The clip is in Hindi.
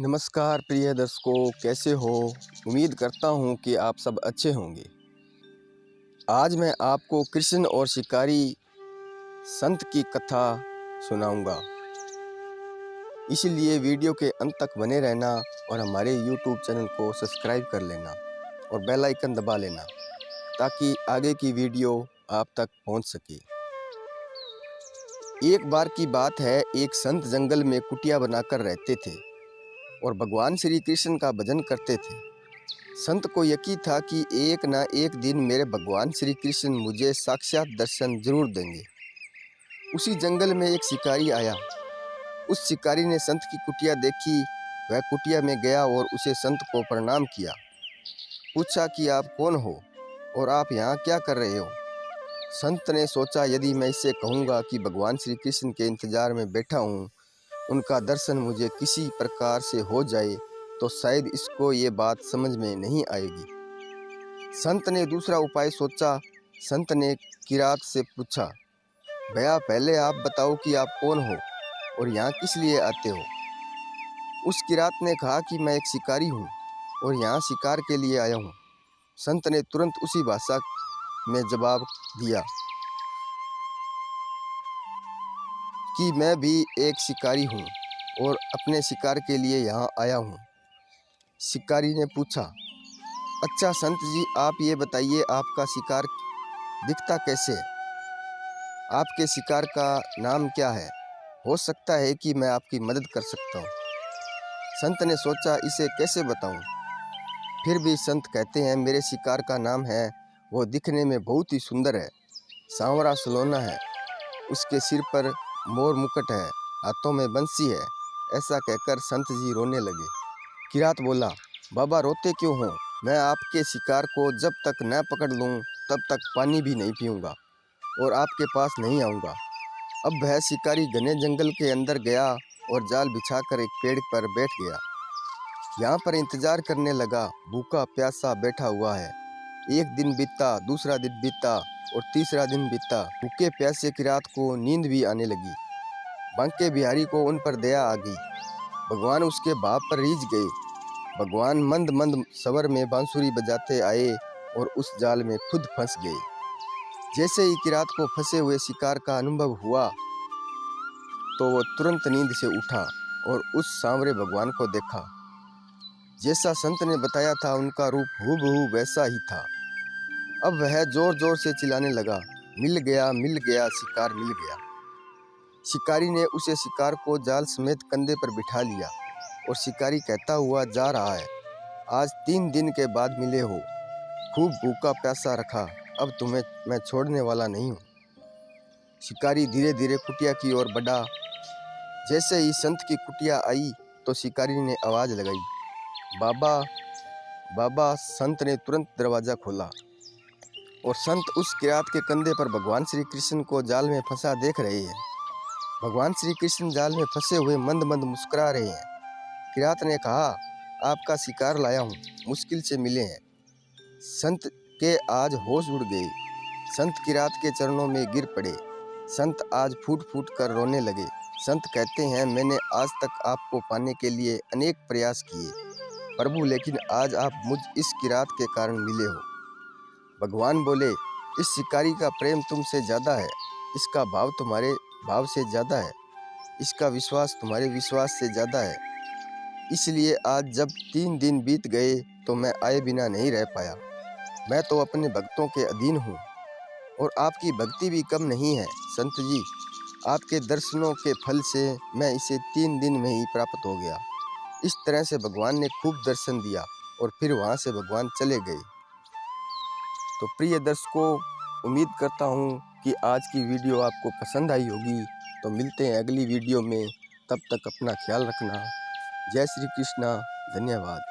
नमस्कार प्रिय दर्शकों, कैसे हो। उम्मीद करता हूँ कि आप सब अच्छे होंगे। आज मैं आपको कृष्ण और शिकारी संत की कथा सुनाऊंगा, इसलिए वीडियो के अंत तक बने रहना और हमारे YouTube चैनल को सब्सक्राइब कर लेना और बेल आइकन दबा लेना ताकि आगे की वीडियो आप तक पहुंच सके। एक बार की बात है, एक संत जंगल में कुटिया बनाकर रहते थे और भगवान श्री कृष्ण का भजन करते थे। संत को यकीन था कि एक ना एक दिन मेरे भगवान श्री कृष्ण मुझे साक्षात दर्शन जरूर देंगे। उसी जंगल में एक शिकारी आया। उस शिकारी ने संत की कुटिया देखी। वह कुटिया में गया और उसे संत को प्रणाम किया। पूछा कि आप कौन हो और आप यहाँ क्या कर रहे हो। संत ने सोचा, यदि मैं इसे कहूँगा कि भगवान श्री कृष्ण के इंतजार में बैठा हूँ, उनका दर्शन मुझे किसी प्रकार से हो जाए तो शायद इसको ये बात समझ में नहीं आएगी। संत ने दूसरा उपाय सोचा। संत ने किरात से पूछा, भैया पहले आप बताओ कि आप कौन हो और यहाँ किस लिए आते हो। उस किरात ने कहा कि मैं एक शिकारी हूँ और यहाँ शिकार के लिए आया हूँ। संत ने तुरंत उसी भाषा में जवाब दिया कि मैं भी एक शिकारी हूँ और अपने शिकार के लिए यहाँ आया हूँ। शिकारी ने पूछा, अच्छा संत जी, आप ये बताइए आपका शिकार दिखता कैसे है? आपके शिकार का नाम क्या है? हो सकता है कि मैं आपकी मदद कर सकता हूँ। संत ने सोचा, इसे कैसे बताऊँ। फिर भी संत कहते हैं, मेरे शिकार का नाम है, वो दिखने में बहुत ही सुंदर है, सांवरा सलोना है, उसके सिर पर मोर मुकुट है, हाथों में बंसी है। ऐसा कहकर संत जी रोने लगे। किरात बोला, बाबा रोते क्यों हो? मैं आपके शिकार को जब तक न पकड़ लूं तब तक पानी भी नहीं पीऊँगा और आपके पास नहीं आऊँगा। अब वह शिकारी घने जंगल के अंदर गया और जाल बिछाकर एक पेड़ पर बैठ गया। यहाँ पर इंतजार करने लगा। भूखा प्यासा बैठा हुआ है। एक दिन बीता, दूसरा दिन बीता और तीसरा दिन बीता। भूखे प्यासे किरात को नींद भी आने लगी। बांके बिहारी को उन पर दया आ गई। भगवान उसके भाव पर रीझ गए। भगवान मंद मंद स्वर में बांसुरी बजाते आए और उस जाल में खुद फंस गए। जैसे ही किरात को फंसे हुए शिकार का अनुभव हुआ तो वो तुरंत नींद से उठा और उस सांवरे भगवान को देखा। जैसा संत ने बताया था, उनका रूप हूबहू वैसा ही था। अब वह जोर जोर से चिल्लाने लगा, मिल गया, शिकार मिल गया। शिकारी ने उसे शिकार को जाल समेत कंधे पर बिठा लिया और शिकारी कहता हुआ जा रहा है, आज 3 दिन के बाद मिले हो, खूब भूखा प्यासा रखा, अब तुम्हें मैं छोड़ने वाला नहीं हूँ। शिकारी धीरे धीरे कुटिया की ओर बढ़ा। जैसे ही संत की कुटिया आई तो शिकारी ने आवाज़ लगाई, बाबा बाबा। संत ने तुरंत दरवाज़ा खोला और संत उस किरात के कंधे पर भगवान श्री कृष्ण को जाल में फंसा देख रहे हैं। भगवान श्री कृष्ण जाल में फंसे हुए मंद मंद मुस्कुरा रहे हैं। किरात ने कहा, आपका शिकार लाया हूँ, मुश्किल से मिले हैं। संत के आज होश उड़ गए। संत किरात के चरणों में गिर पड़े। संत आज फूट फूट कर रोने लगे। संत कहते हैं, मैंने आज तक आपको पाने के लिए अनेक प्रयास किए प्रभु, लेकिन आज आप मुझ इस किरात के कारण मिले हो। भगवान बोले, इस शिकारी का प्रेम तुमसे ज़्यादा है, इसका भाव तुम्हारे भाव से ज़्यादा है, इसका विश्वास तुम्हारे विश्वास से ज़्यादा है। इसलिए आज जब 3 दिन बीत गए तो मैं आए बिना नहीं रह पाया। मैं तो अपने भक्तों के अधीन हूँ और आपकी भक्ति भी कम नहीं है। संत जी, आपके दर्शनों के फल से मैं इसे 3 दिन में ही प्राप्त हो गया। इस तरह से भगवान ने खूब दर्शन दिया और फिर वहाँ से भगवान चले गए। तो प्रिय दर्शकों, उम्मीद करता हूँ कि आज की वीडियो आपको पसंद आई होगी। तो मिलते हैं अगली वीडियो में, तब तक अपना ख्याल रखना। जय श्री कृष्णा। धन्यवाद।